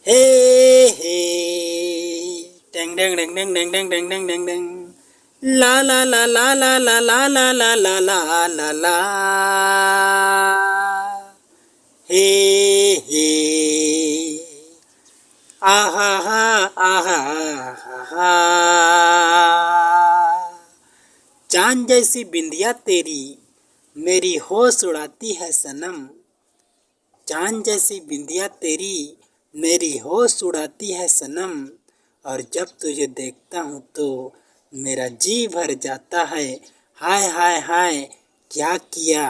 हे हे tang डेंग डेंग डेंग डेंग डेंग डेंग डेंग डेंग डेंग ला ला ला ला ला ला ला ला ला ला ला ला ला हे हे आहा हा आहा हा चांद जैसी बिंदिया तेरी मेरी होश उड़ाती है सनम। चांद जैसी बिंदिया तेरी मेरी होश उड़ाती है सनम। और जब तुझे देखता हूँ तो मेरा जी भर जाता है। हाय हाय हाय क्या किया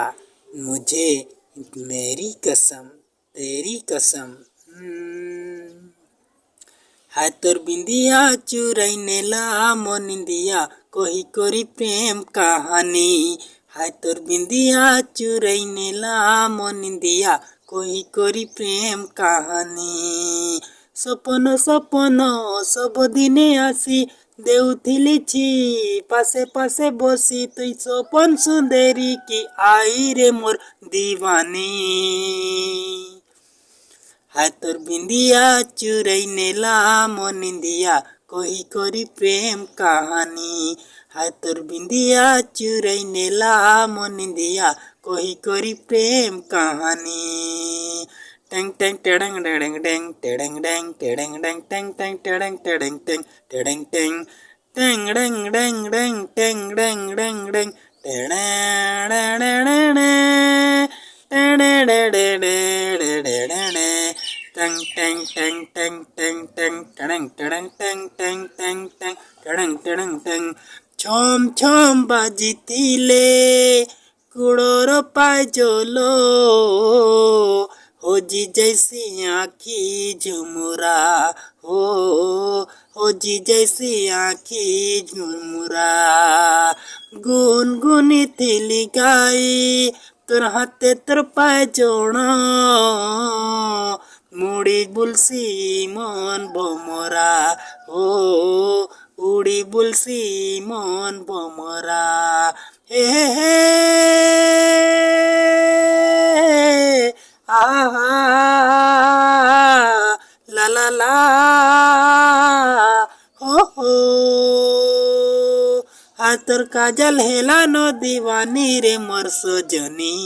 मुझे मेरी कसम तेरी कसम। हाय तोर बिंदिया चुरैने ला मोनिंदिया कोही कोरी प्रेम कहानी। हाय तोर बिंदिया चुरैने ला मोनिंदिया कोही कोरी प्रेम कहानी। सपन सपन सब दिने आसी देउथिली छि पासे पासे बसी तुई सपन सुंदरी की आई रे मोर दीवानी। हाय तोर बिंदिया चुरैने ला मोनिंदिया कोही कोरी प्रेम कहानी। हाय तोर बिंदिया चुरैने ला मोनिंदिया कोही कोरी प्रेम कहानी। टेंग टेंग टेड़ंग डेड़ंग डेंग टेड़ंग डेंग टेड़ंग डेंग टेंग टेंग टेड़ंग टेड़ंग टेंग टेड़ंग टेंग टेंग डेंग डेंग डेंग टेंग डेंग डेंग डेंग टेड़े टंग टंग टंग टंग टंग टंग टंग टंग टंग टंग टंग टंग टंग टंग टंग छम छम बाजितिले कुड़ोर पाजलो हो जी जैसी आँखी झुमुरा हो जी जैसी आँखी झुमुरा। गुनगुनी थिली गाई तोर हाथे तोर पाय जोड़ा मुड़ी बुलसी मन भमरा हो उड़ी बुलसी मन भमरा। हे हे आहा ला ला ला हो हाय तोर काजल हेला नो दीवानी रे मोर सजनी।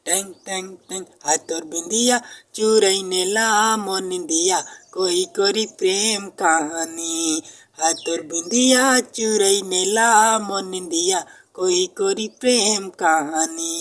टेंग टेंग टेंग हाय तोर बिंदिया चुरैने ला मोनिंदिया कोही कोरी प्रेम कहानी। हाय तोर बिंदिया चुरैने ला मोनिंदिया कोही कोरी प्रेम कहानी।